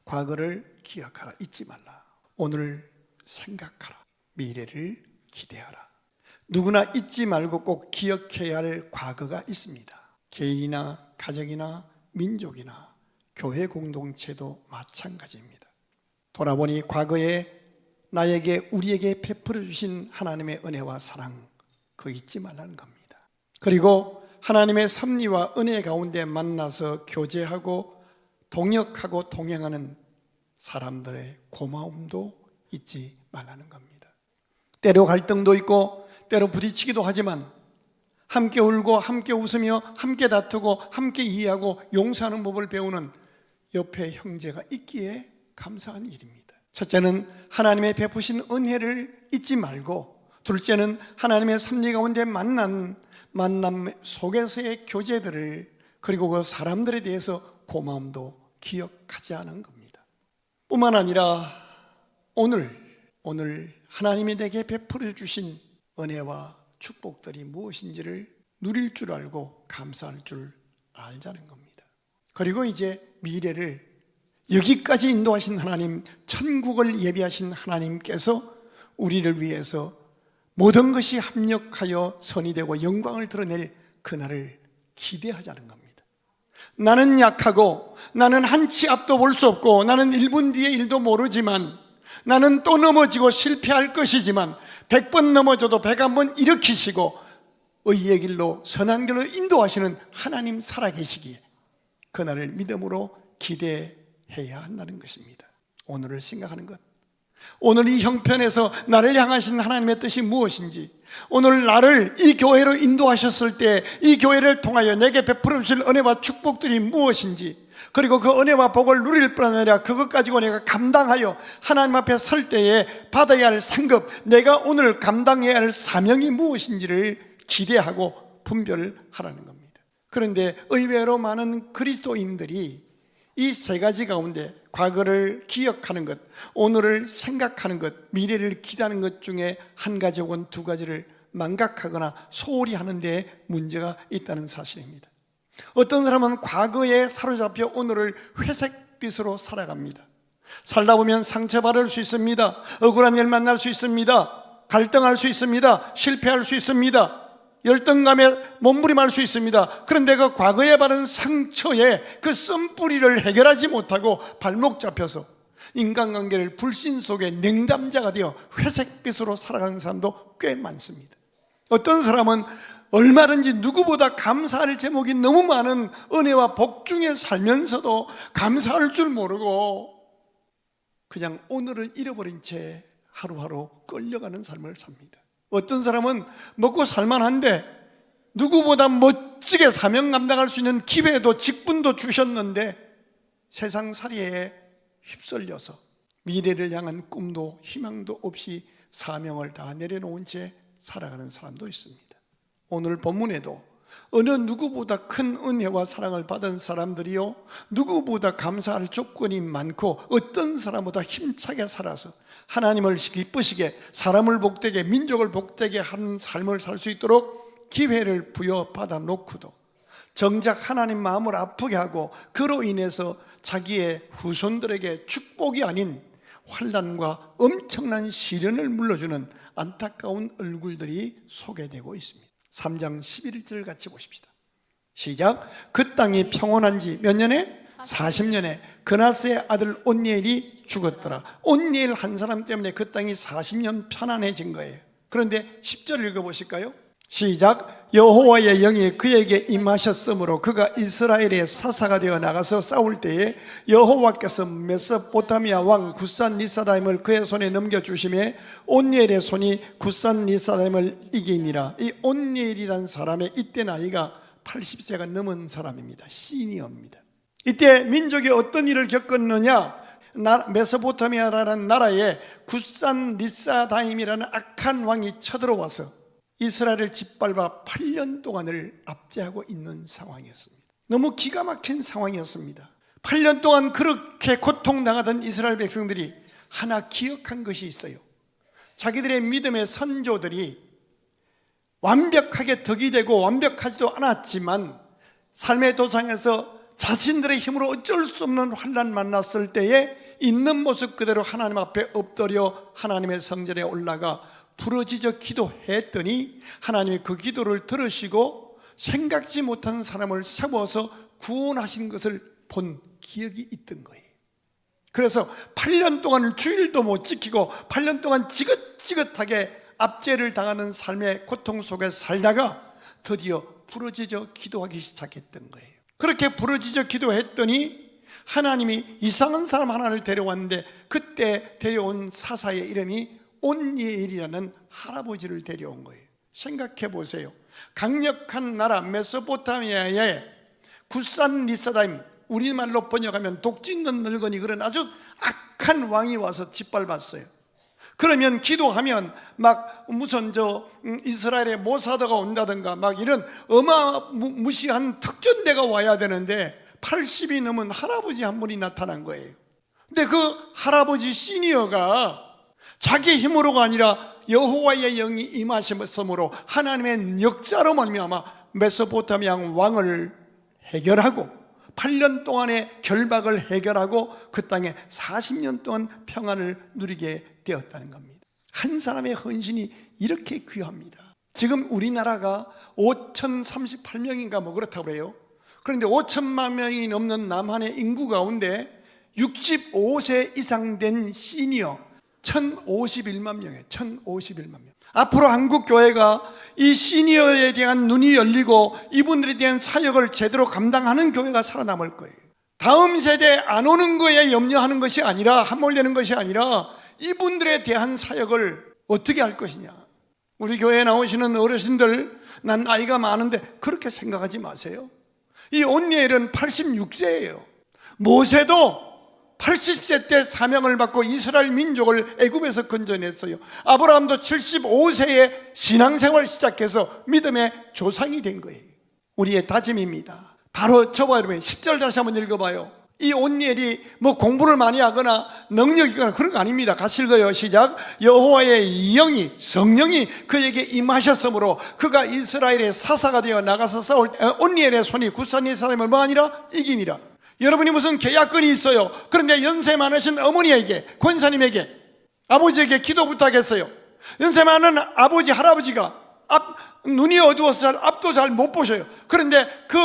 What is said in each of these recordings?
과거를 기억하라. 잊지 말라. 오늘을 생각하라. 미래를 기대하라. 누구나 잊지 말고 꼭 기억해야 할 과거가 있습니다. 개인이나 가정이나 민족이나 교회 공동체도 마찬가지입니다. 돌아보니 과거에 나에게 우리에게 베풀어 주신 하나님의 은혜와 사랑, 그거 잊지 말라는 겁니다. 그리고 하나님의 섭리와 은혜 가운데 만나서 교제하고 동역하고 동행하는 사람들의 고마움도 잊지 말라는 겁니다. 때로 갈등도 있고 때로 부딪히기도 하지만 함께 울고 함께 웃으며 함께 다투고 함께 이해하고 용서하는 법을 배우는 옆에 형제가 있기에 감사한 일입니다. 첫째는 하나님의 베푸신 은혜를 잊지 말고, 둘째는 하나님의 섭리 가운데 만남 속에서의 교제들을, 그리고 그 사람들에 대해서 고마움도 기억하지 않은 겁니다. 뿐만 아니라 오늘 하나님이 내게 베풀어 주신 은혜와 축복들이 무엇인지를 누릴 줄 알고 감사할 줄 알자는 겁니다. 그리고 이제 미래를, 여기까지 인도하신 하나님, 천국을 예비하신 하나님께서 우리를 위해서 모든 것이 합력하여 선이 되고 영광을 드러낼 그날을 기대하자는 겁니다. 나는 약하고 나는 한치 앞도 볼 수 없고 나는 1분 뒤의 일도 모르지만, 나는 또 넘어지고 실패할 것이지만 100번 넘어져도 101번 일으키시고 의의 길로 선한 길로 인도하시는 하나님 살아계시기에 그날을 믿음으로 기대해야 한다는 것입니다. 오늘을 생각하는 것, 오늘 이 형편에서 나를 향하신 하나님의 뜻이 무엇인지, 오늘 나를 이 교회로 인도하셨을 때 이 교회를 통하여 내게 베풀어 주실 은혜와 축복들이 무엇인지, 그리고 그 은혜와 복을 누릴 뿐 아니라 그것 가지고 내가 감당하여 하나님 앞에 설 때에 받아야 할 상급, 내가 오늘 감당해야 할 사명이 무엇인지를 기대하고 분별하라는 겁니다. 그런데 의외로 많은 그리스도인들이 이 세 가지 가운데 과거를 기억하는 것, 오늘을 생각하는 것, 미래를 기대하는 것 중에 한 가지 혹은 두 가지를 망각하거나 소홀히 하는 데 문제가 있다는 사실입니다. 어떤 사람은 과거에 사로잡혀 오늘을 회색빛으로 살아갑니다. 살다 보면 상처받을 수 있습니다. 억울한 일 만날 수 있습니다. 갈등할 수 있습니다. 실패할 수 있습니다. 열등감에 몸부림할 수 있습니다. 그런데 그 과거에 받은 상처의 그 쓴뿌리를 해결하지 못하고 발목 잡혀서 인간관계를 불신 속에 냉담자가 되어 회색빛으로 살아가는 사람도 꽤 많습니다. 어떤 사람은 얼마든지 누구보다 감사할 제목이 너무 많은 은혜와 복 중에 살면서도 감사할 줄 모르고 그냥 오늘을 잃어버린 채 하루하루 끌려가는 삶을 삽니다. 어떤 사람은 먹고 살만한데 누구보다 멋지게 사명 감당할 수 있는 기회도 직분도 주셨는데 세상살이에 휩쓸려서 미래를 향한 꿈도 희망도 없이 사명을 다 내려놓은 채 살아가는 사람도 있습니다. 오늘 본문에도 어느 누구보다 큰 은혜와 사랑을 받은 사람들이요, 누구보다 감사할 조건이 많고 어떤 사람보다 힘차게 살아서 하나님을 기쁘시게, 사람을 복되게, 민족을 복되게 하는 삶을 살 수 있도록 기회를 부여받아 놓고도 정작 하나님 마음을 아프게 하고 그로 인해서 자기의 후손들에게 축복이 아닌 환난과 엄청난 시련을 물려주는 안타까운 얼굴들이 소개되고 있습니다. 3장 11절 같이 보십시다. 시작. 그 땅이 평온한 지 몇 년에? 40년에 그나스의 아들 온니엘이 죽었더라. 온니엘 한 사람 때문에 그 땅이 40년 편안해진 거예요. 그런데 10절 읽어보실까요? 시작. 여호와의 영이 그에게 임하셨으므로 그가 이스라엘의 사사가 되어 나가서 싸울 때에 여호와께서 메소포타미아 왕 굿산 리사라임을 그의 손에 넘겨주심에 온니엘의 손이 굿산 리사라임을 이기니라. 이 온니엘이란 사람의 이때 나이가 80세가 넘은 사람입니다. 시니어입니다. 이때 민족이 어떤 일을 겪었느냐, 메소포타미아라는 나라에 굿산 리사다임이라는 악한 왕이 쳐들어와서 이스라엘을 짓밟아 8년 동안을 압제하고 있는 상황이었습니다. 너무 기가 막힌 상황이었습니다. 8년 동안 그렇게 고통당하던 이스라엘 백성들이 하나 기억한 것이 있어요. 자기들의 믿음의 선조들이 완벽하게 덕이 되고 완벽하지도 않았지만 삶의 도상에서 자신들의 힘으로 어쩔 수 없는 환난 만났을 때에 있는 모습 그대로 하나님 앞에 엎드려 하나님의 성전에 올라가 부르짖어 기도했더니 하나님이 그 기도를 들으시고 생각지 못한 사람을 세워서 구원하신 것을 본 기억이 있던 거예요. 그래서 8년 동안 주일도 못 지키고 8년 동안 지긋지긋하게 압제를 당하는 삶의 고통 속에 살다가 드디어 부르짖어 기도하기 시작했던 거예요. 그렇게 부르짖어 기도했더니 하나님이 이상한 사람 하나를 데려왔는데 그때 데려온 사사의 이름이 온니엘이라는 할아버지를 데려온 거예요. 생각해 보세요. 강력한 나라 메소포타미아의 굿산 리사다임, 우리말로 번역하면 독짓는 늙은이, 그런 아주 악한 왕이 와서 짓밟았어요. 그러면 기도하면 막 무슨 이스라엘의 모사드가 온다든가 막 이런 어마무시한 특전대가 와야 되는데 80이 넘은 할아버지 한 분이 나타난 거예요. 근데 그 할아버지 시니어가 자기 힘으로가 아니라 여호와의 영이 임하심으로 하나님의 역사로 말미암아 메소포타미아 왕을 해결하고 8년 동안의 결박을 해결하고 그 땅에 40년 동안 평안을 누리게 되었다는 겁니다. 한 사람의 헌신이 이렇게 귀합니다. 지금 우리나라가 5,038명인가 뭐 그렇다고 해요. 그런데 5천만 명이 넘는 남한의 인구 가운데 65세 이상 된 시니어 1,051만 명이에요. 1,051만 명. 앞으로 한국 교회가 이 시니어에 대한 눈이 열리고 이분들에 대한 사역을 제대로 감당하는 교회가 살아남을 거예요. 다음 세대 안 오는 거에 염려하는 것이 아니라, 함몰되는 것이 아니라 이분들에 대한 사역을 어떻게 할 것이냐. 우리 교회에 나오시는 어르신들, 난 나이가 많은데 그렇게 생각하지 마세요. 이 온니엘은 86세예요. 모세도 80세 때 사명을 받고 이스라엘 민족을 애굽에서 건져냈어요. 아브라함도 75세에 신앙생활을 시작해서 믿음의 조상이 된 거예요. 우리의 다짐입니다. 바로 저와 여러분 10절 다시 한번 읽어봐요. 이 온니엘이 뭐 공부를 많이 하거나 능력이 있거나 그런 거 아닙니다. 같이 읽어요. 시작. 여호와의 영이, 성령이 그에게 임하셨으므로 그가 이스라엘의 사사가 되어 나가서 싸울 때 온니엘의 손이 굿산 사람을 뭐 아니라 이기니라. 여러분이 무슨 계약권이 있어요. 그런데 연세 많으신 어머니에게, 권사님에게, 아버지에게 기도 부탁했어요. 연세 많은 아버지, 할아버지가 눈이 어두워서 앞도 잘 못 보셔요. 그런데 그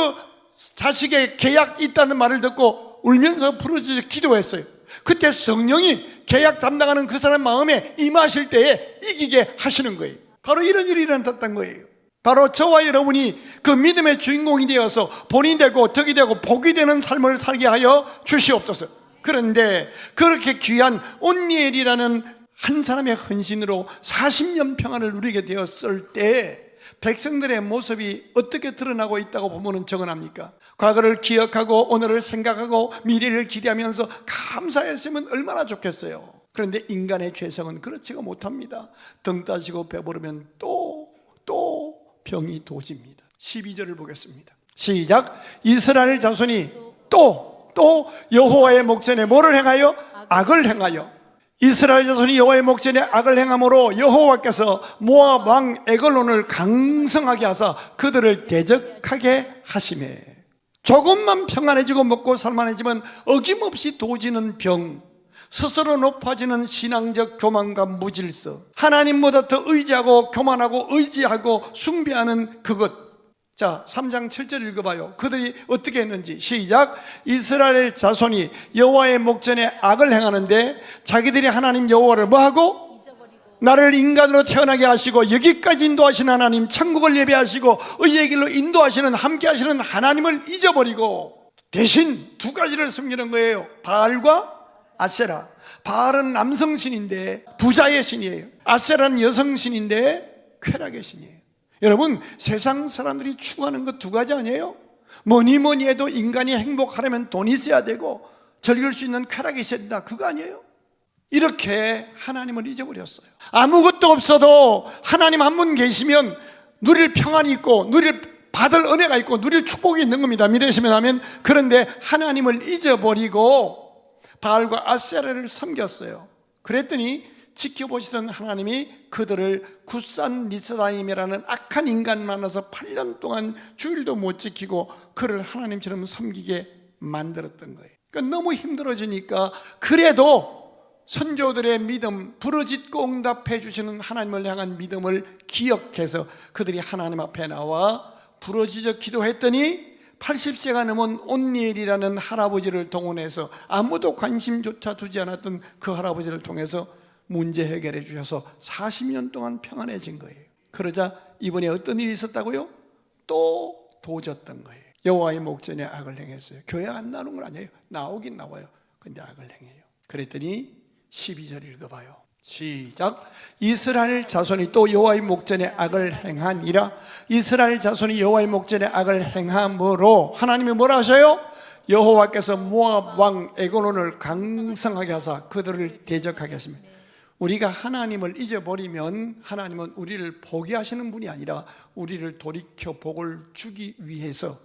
자식의 계약 있다는 말을 듣고 울면서 부르짖어 기도했어요. 그때 성령이 계약 담당하는 그 사람 마음에 임하실 때에 이기게 하시는 거예요. 바로 이런 일이 일어났던 거예요. 바로 저와 여러분이 그 믿음의 주인공이 되어서 본이 되고 덕이 되고 복이 되는 삶을 살게 하여 주시옵소서. 그런데 그렇게 귀한 온니엘이라는 한 사람의 헌신으로 40년 평안을 누리게 되었을 때 백성들의 모습이 어떻게 드러나고 있다고 보면 적어납니까? 과거를 기억하고 오늘을 생각하고 미래를 기대하면서 감사했으면 얼마나 좋겠어요. 그런데 인간의 죄성은 그렇지가 못합니다. 등 따시고 배부르면 또 병이 도집니다. 12절을 보겠습니다. 시작. 이스라엘 자손이 또 여호와의 목전에 뭐를 행하여? 악을 행하여. 이스라엘 자손이 여호와의 목전에 악을 행함으로 여호와께서 모압 왕 에글론을 강성하게 하사 그들을 대적하게 하시매. 조금만 평안해지고 먹고 살만해지면 어김없이 도지는 병, 스스로 높아지는 신앙적 교만과 무질서, 하나님보다 더 의지하고 교만하고 의지하고 숭배하는 그것. 자, 3장 7절 읽어봐요. 그들이 어떻게 했는지. 시작. 이스라엘 자손이 여호와의 목전에 악을 행하는데 자기들이 하나님 여호와를 뭐하고? 나를 인간으로 태어나게 하시고 여기까지 인도하신 하나님, 천국을 예배하시고 의의 길로 인도하시는 함께 하시는 하나님을 잊어버리고 대신 두 가지를 섬기는 거예요. 바알과 아세라. 바알은 남성신인데 부자의 신이에요. 아세라는 여성신인데 쾌락의 신이에요. 여러분, 세상 사람들이 추구하는 것 두 가지 아니에요? 뭐니 해도 인간이 행복하려면 돈이 있어야 되고 즐길 수 있는 쾌락이 있어야 된다, 그거 아니에요? 이렇게 하나님을 잊어버렸어요. 아무것도 없어도 하나님 한 분 계시면 누릴 평안이 있고 누릴 받을 은혜가 있고 누릴 축복이 있는 겁니다. 믿으시면 하면. 그런데 하나님을 잊어버리고 바알과 아세라를 섬겼어요. 그랬더니 지켜보시던 하나님이 그들을 굿산 리사다임이라는 악한 인간 만나서 8년 동안 주일도 못 지키고 그를 하나님처럼 섬기게 만들었던 거예요. 그러니까 너무 힘들어지니까 그래도 선조들의 믿음, 부르짖고 응답해 주시는 하나님을 향한 믿음을 기억해서 그들이 하나님 앞에 나와 부르짖어 기도했더니 80세가 넘은 온니엘이라는 할아버지를 동원해서 아무도 관심조차 두지 않았던 그 할아버지를 통해서 문제 해결해 주셔서 40년 동안 평안해진 거예요. 그러자 이번에 어떤 일이 있었다고요? 또 도졌던 거예요. 여호와의 목전에 악을 행했어요. 교회 안 나오는 건 아니에요. 나오긴 나와요. 근데 악을 행해요. 그랬더니 12절 읽어봐요. 시작. 이스라엘 자손이 또 여호와의 목전에 악을 행하니라. 이스라엘 자손이 여호와의 목전에 악을 행함으로 하나님이 뭐라 하셔요? 여호와께서 모압 왕 에글론을 강성하게 하사 그들을 대적하게 하시며, 우리가 하나님을 잊어버리면 하나님은 우리를 포기하시는 분이 아니라 우리를 돌이켜 복을 주기 위해서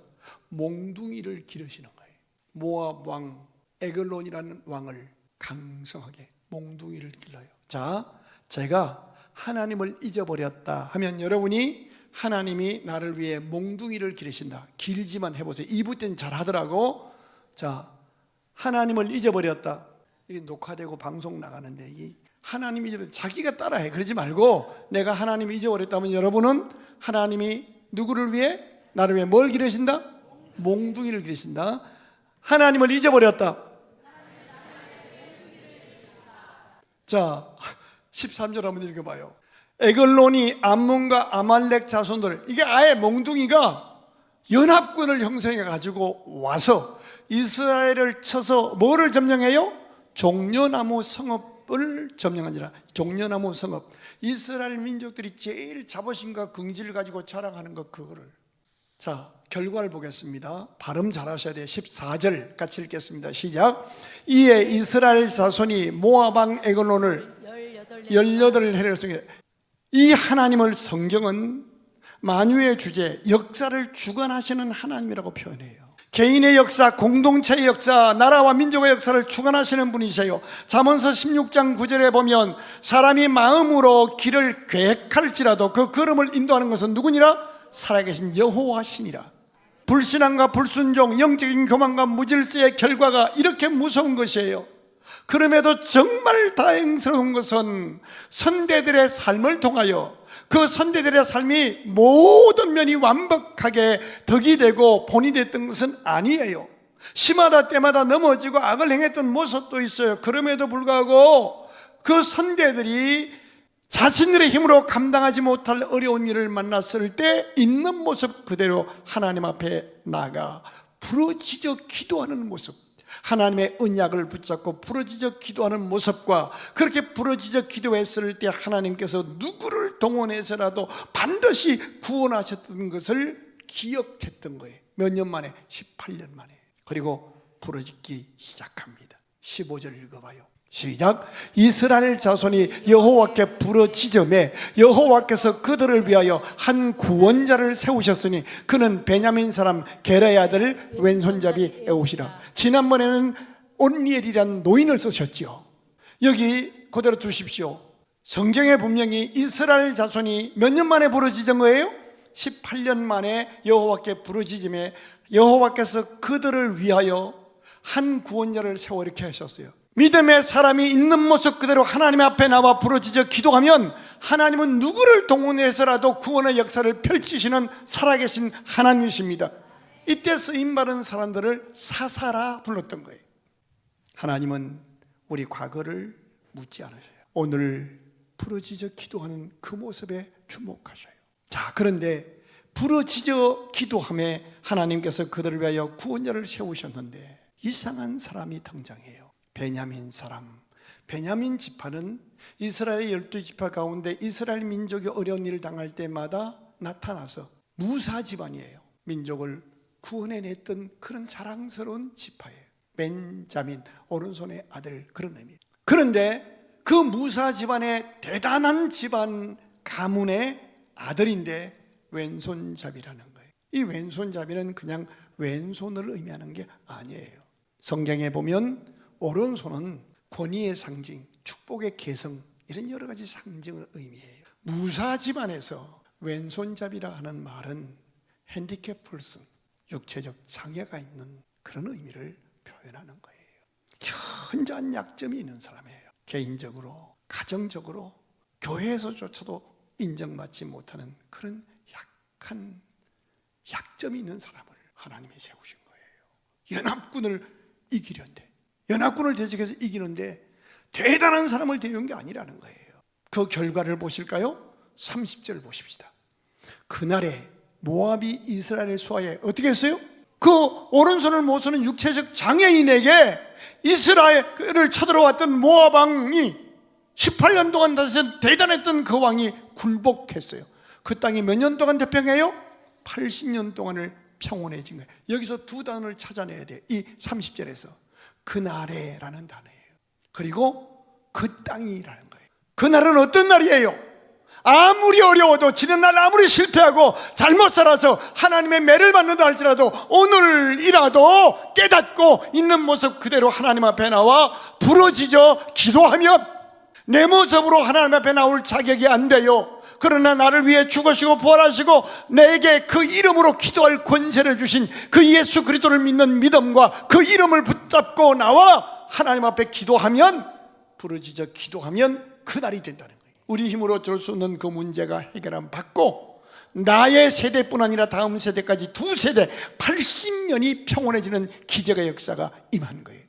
몽둥이를 기르시는 거예요. 모압 왕 에글론이라는 왕을 강성하게 몽둥이를 길러요. 자, 제가 하나님을 잊어버렸다 하면 여러분이 하나님이 나를 위해 몽둥이를 기르신다. 길지만 해보세요. 2부 때는 잘 하더라고. 자, 하나님을 잊어버렸다. 이게 녹화되고 방송 나가는데 이게 하나님이 잊어버렸다. 자기가 따라해. 그러지 말고 내가 하나님을 잊어버렸다면 여러분은 하나님이 누구를 위해? 나를 위해 뭘 기르신다? 몽둥이를 기르신다. 하나님을 잊어버렸다. 자, 13절 한번 읽어봐요. 에글론이 암몬과 아말렉 자손들, 이게 아예 몽둥이가 연합군을 형성해 가지고 와서 이스라엘을 쳐서 뭐를 점령해요? 종려나무 성읍을 점령하니라. 종려나무 성읍, 이스라엘 민족들이 제일 자부심과 긍지를 가지고 자랑하는 것, 그거를. 자, 결과를 보겠습니다. 발음 잘 하셔야 돼요. 14절 같이 읽겠습니다. 시작. 이에 이스라엘 자손이 모압 왕 에글론을 18해를 성에, 이 하나님을 성경은 만유의 주제, 역사를 주관하시는 하나님이라고 표현해요. 개인의 역사, 공동체의 역사, 나라와 민족의 역사를 주관하시는 분이세요. 잠언서 16장 9절에 보면 사람이 마음으로 길을 계획할지라도 그 걸음을 인도하는 것은 누구니라? 살아계신 여호와시니라. 불신앙과 불순종, 영적인 교만과 무질서의 결과가 이렇게 무서운 것이에요. 그럼에도 정말 다행스러운 것은 선대들의 삶을 통하여 그 선대들의 삶이 모든 면이 완벽하게 덕이 되고 본이 됐던 것은 아니에요. 시마다 때마다 넘어지고 악을 행했던 모습도 있어요. 그럼에도 불구하고 그 선대들이 자신들의 힘으로 감당하지 못할 어려운 일을 만났을 때 있는 모습 그대로 하나님 앞에 나가 부르짖어 기도하는 모습, 하나님의 언약을 붙잡고 부르짖어 기도하는 모습과, 그렇게 부르짖어 기도했을 때 하나님께서 누구를 동원해서라도 반드시 구원하셨던 것을 기억했던 거예요. 몇 년 만에? 18년 만에. 그리고 부르짖기 시작합니다. 15절 읽어봐요. 시작. 이스라엘 자손이 여호와께 부르짖음에 여호와께서 그들을 위하여 한 구원자를 세우셨으니 그는 베냐민 사람 게라의 아들 왼손잡이 에옷이라. 지난번에는 온니엘이라는 노인을 쓰셨죠. 여기 그대로 두십시오. 성경에 분명히 이스라엘 자손이 몇 년 만에 부르짖은 거예요? 18년 만에 여호와께 부르짖음에 여호와께서 그들을 위하여 한 구원자를 세워 이렇게 하셨어요. 믿음의 사람이 있는 모습 그대로 하나님 앞에 나와 부르짖어 기도하면 하나님은 누구를 동원해서라도 구원의 역사를 펼치시는 살아계신 하나님이십니다. 이때 쓰임받은 사람들을 사사라 불렀던 거예요. 하나님은 우리 과거를 묻지 않으셔요. 오늘 부르짖어 기도하는 그 모습에 주목하셔요. 자, 그런데 부르짖어 기도함에 하나님께서 그들을 위하여 구원자를 세우셨는데 이상한 사람이 등장해요. 베냐민 사람. 베냐민 지파는 이스라엘의 12지파 가운데 이스라엘 민족이 어려운 일을 당할 때마다 나타나서 무사 집안이에요. 민족을 구원해냈던 그런 자랑스러운 지파예요. 벤자민, 오른손의 아들, 그런 의미. 그런데 그 무사 집안의 대단한 집안 가문의 아들인데 왼손잡이라는 거예요. 이 왼손잡이는 그냥 왼손을 의미하는 게 아니에요. 성경에 보면 오른손은 권위의 상징, 축복의 개성, 이런 여러 가지 상징을 의미해요. 무사 집안에서 왼손잡이라 하는 말은 핸디캡 퍼슨, 육체적 장애가 있는 그런 의미를 표현하는 거예요. 현저한 약점이 있는 사람이에요. 개인적으로, 가정적으로, 교회에서조차도 인정받지 못하는 그런 약한 약점이 있는 사람을 하나님이 세우신 거예요. 연합군을 이기려는데, 연합군을 대적해서 이기는데 대단한 사람을 데려온 게 아니라는 거예요. 그 결과를 보실까요? 30절 보십시다. 그날에 모압이 이스라엘의 수하에 어떻게 했어요? 그 오른손을 못 쓰는 육체적 장애인에게 이스라엘을 쳐들어왔던 모압 왕이 18년 동안 다스린 대단했던 그 왕이 굴복했어요. 그 땅이 몇 년 동안 태평해요? 80년 동안을 평온해진 거예요. 여기서 두 단어를 찾아내야 돼요. 이 30절에서 그날에라는 단어예요. 그리고 그 땅이라는 거예요. 그날은 어떤 날이에요? 아무리 어려워도 지는 날 아무리 실패하고 잘못 살아서 하나님의 매를 받는다 할지라도 오늘이라도 깨닫고 있는 모습 그대로 하나님 앞에 나와 부러지죠 기도하면 내 모습으로 하나님 앞에 나올 자격이 안 돼요. 그러나 나를 위해 죽으시고 부활하시고 내게 그 이름으로 기도할 권세를 주신 그 예수 그리스도를 믿는 믿음과 그 이름을 붙잡고 나와 하나님 앞에 기도하면, 부르짖어 기도하면 그날이 된다는 거예요. 우리 힘으로 어쩔 수 없는 그 문제가 해결함 받고 나의 세대뿐 아니라 다음 세대까지 두 세대 80년이 평온해지는 기적의 역사가 임한 거예요.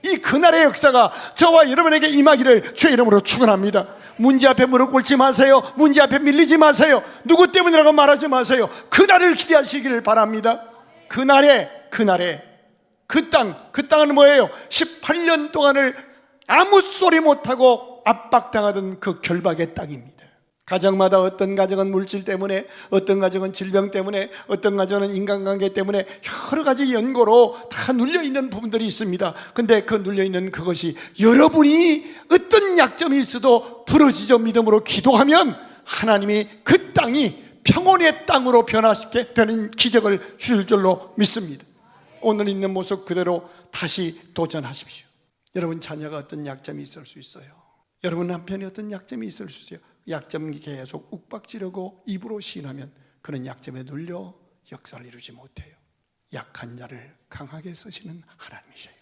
이 그날의 역사가 저와 여러분에게 임하기를 주의 이름으로 축원합니다. 문제 앞에 무릎 꿇지 마세요. 문제 앞에 밀리지 마세요. 누구 때문이라고 말하지 마세요. 그날을 기대하시기를 바랍니다. 그날에 그 땅은 뭐예요? 18년 동안을 아무 소리 못하고 압박당하던 그 결박의 땅입니다. 가정마다 어떤 가정은 물질 때문에, 어떤 가정은 질병 때문에, 어떤 가정은 인간관계 때문에 여러 가지 연고로 다 눌려있는 부분들이 있습니다. 근데 그 눌려있는 그것이 여러분이 어떤 약점이 있어도 부러지죠 믿음으로 기도하면 하나님이 그 땅이 평온의 땅으로 변화시켜 되는 기적을 주실 줄로 믿습니다. 오늘 있는 모습 그대로 다시 도전하십시오. 여러분 자녀가 어떤 약점이 있을 수 있어요. 여러분 남편이 어떤 약점이 있을 수 있어요. 약점이 계속 욱박지르고 입으로 시인하면 그런 약점에 눌려 역사를 이루지 못해요. 약한 자를 강하게 쓰시는 하나님이셔요.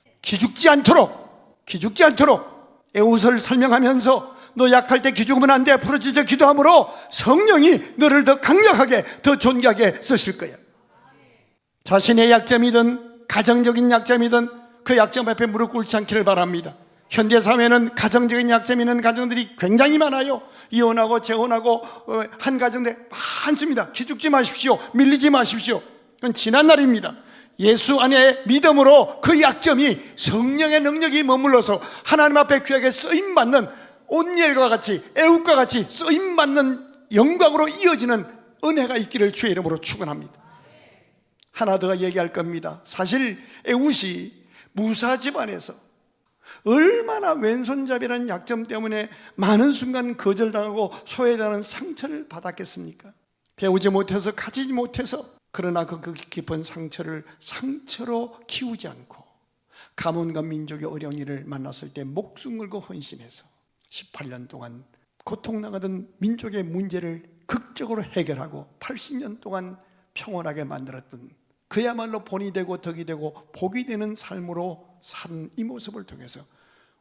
기죽지 않도록 에웃을 설명하면서 너 약할 때 기죽으면 안 돼. 부르짖어 기도함으로 성령이 너를 더 강력하게, 더 존귀하게 쓰실 거야. 자신의 약점이든 가정적인 약점이든 그 약점 앞에 무릎 꿇지 않기를 바랍니다. 현대사회는 가정적인 약점이 있는 가정들이 굉장히 많아요. 이혼하고 재혼하고 한 가정들 많습니다. 기죽지 마십시오. 밀리지 마십시오. 그건 지난 날입니다. 예수 안에 믿음으로 그 약점이 성령의 능력이 머물러서 하나님 앞에 귀하게 쓰임받는 온니엘과 같이 에웃과 같이 쓰임받는 영광으로 이어지는 은혜가 있기를 주의 이름으로 축원합니다. 하나 더 얘기할 겁니다. 사실 에웃이 무사 집안에서 얼마나 왼손잡이라는 약점 때문에 많은 순간 거절당하고 소외당하는 상처를 받았겠습니까? 배우지 못해서 가지지 못해서, 그러나 그 깊은 상처를 상처로 키우지 않고 가문과 민족의 어려운 일을 만났을 때 목숨 걸고 헌신해서 18년 동안 고통당하던 민족의 문제를 극적으로 해결하고 80년 동안 평온하게 만들었던, 그야말로 본이 되고 덕이 되고 복이 되는 삶으로 사는 이 모습을 통해서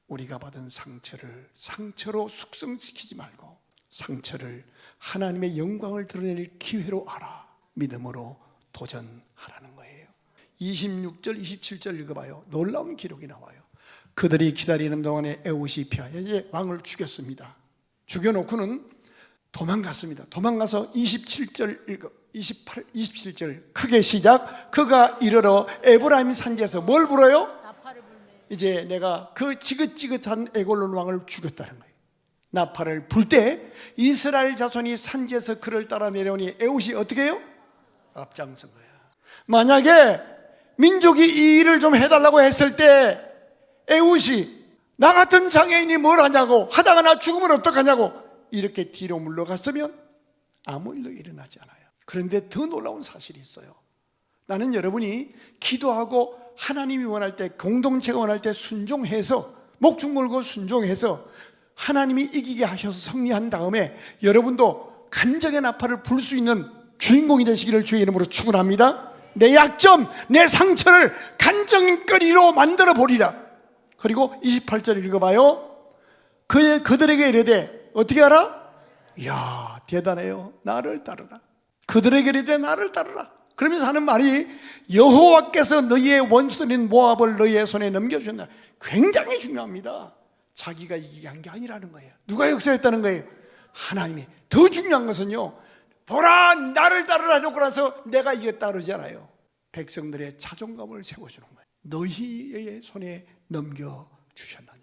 우리가 받은 상처를 상처로 숙성시키지 말고 상처를 하나님의 영광을 드러낼 기회로 알아 믿음으로 도전하라는 거예요. 26절 27절 읽어봐요. 놀라운 기록이 나와요. 그들이 기다리는 동안에 에웃이 피하여 이제 왕을 죽였습니다. 죽여놓고는 도망갔습니다. 도망가서 27절 읽어 27절 크게 시작. 그가 이르러 에브라임 산지에서 뭘 불어요? 나팔을 불매. 이제 내가 그 지긋지긋한 에골론 왕을 죽였다는 거예요. 나팔을 불 때 이스라엘 자손이 산지에서 그를 따라 내려오니 에웃이 어떻게 해요? 앞장선 거야. 만약에 민족이 이 일을 좀 해달라고 했을 때 에웃이 나 같은 장애인이 뭘 하냐고, 하다가 나 죽으면 어떡하냐고 이렇게 뒤로 물러갔으면 아무 일도 일어나지 않아요. 그런데 더 놀라운 사실이 있어요. 나는 여러분이 기도하고 하나님이 원할 때, 공동체가 원할 때 순종해서, 목숨 걸고 순종해서 하나님이 이기게 하셔서 승리한 다음에 여러분도 간정의 나팔을 불 수 있는 주인공이 되시기를 주의 이름으로 축원합니다. 내 약점, 내 상처를 간증거리로 만들어 보리라. 그리고 28절 읽어봐요. 그들에게 이르되 어떻게 알아? 이야, 대단해요. 나를 따르라. 그들에게 이르되 나를 따르라. 그러면서 하는 말이 여호와께서 너희의 원수들인 모압을 너희의 손에 넘겨주셨다. 굉장히 중요합니다. 자기가 이기게 한 게 아니라는 거예요. 누가 역사했다는 거예요? 하나님이. 더 중요한 것은요, 보라 나를 따르라 놓고 나서 내가 이겼다 그러잖아요. 백성들의 자존감을 세워주는 거예요. 너희의 손에 넘겨주셨느니라.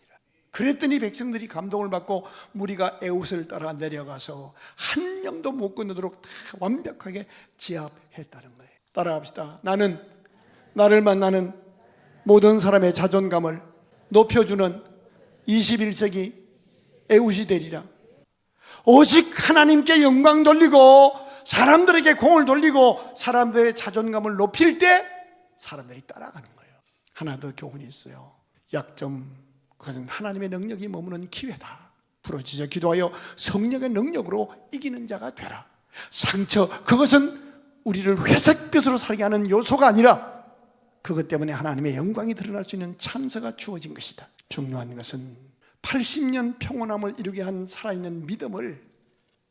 그랬더니 백성들이 감동을 받고 무리가 에웃을 따라 내려가서 한 명도 못 건너도록 다 완벽하게 지압했다는 거예요. 따라갑시다. 나는 나를 만나는 모든 사람의 자존감을 높여주는 21세기 에웃이 되리라. 오직 하나님께 영광 돌리고 사람들에게 공을 돌리고 사람들의 자존감을 높일 때 사람들이 따라가는 거예요. 하나 더 교훈이 있어요. 약점, 그것은 하나님의 능력이 머무는 기회다. 부르짖어 기도하여 성령의 능력으로 이기는 자가 되라. 상처, 그것은 우리를 회색빛으로 살게 하는 요소가 아니라 그것 때문에 하나님의 영광이 드러날 수 있는 찬스가 주어진 것이다. 중요한 것은 80년 평온함을 이루게 한 살아있는 믿음을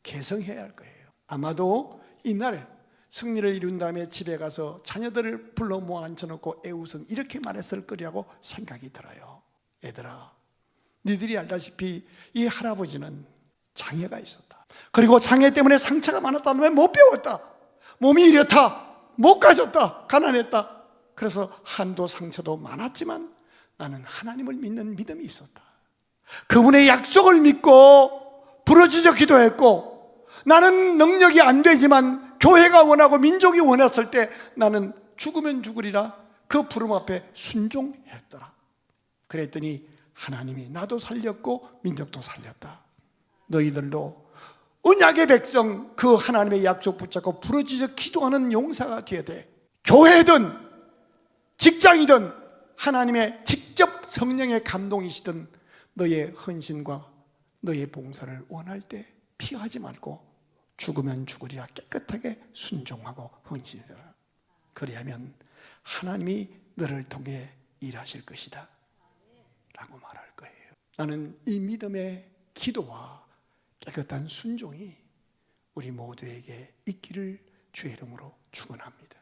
개성해야 할 거예요. 아마도 이날 승리를 이룬 다음에 집에 가서 자녀들을 불러 모아 앉혀놓고 에웃은 이렇게 말했을 거라고 생각이 들어요. 얘들아, 니들이 알다시피 이 할아버지는 장애가 있었다. 그리고 장애 때문에 상처가 많았다는 왜 못 배웠다. 몸이 이렇다, 못 가졌다, 가난했다. 그래서 한도 상처도 많았지만 나는 하나님을 믿는 믿음이 있었다. 그분의 약속을 믿고 부르짖어 기도했고, 나는 능력이 안 되지만 교회가 원하고 민족이 원했을 때 나는 죽으면 죽으리라 그 부름 앞에 순종했더라. 그랬더니 하나님이 나도 살렸고 민족도 살렸다. 너희들도 언약의 백성, 그 하나님의 약속 붙잡고 부르짖어 기도하는 용사가 되어야 돼. 교회든 직장이든 하나님의 직접 성령의 감동이시든 너의 헌신과 너의 봉사를 원할 때 피하지 말고 죽으면 죽으리라 깨끗하게 순종하고 헌신해라. 그리하면 하나님이 너를 통해 일하실 것이다 라고 말할 거예요. 나는 이 믿음의 기도와 깨끗한 순종이 우리 모두에게 있기를 주의 이름으로 축원합니다.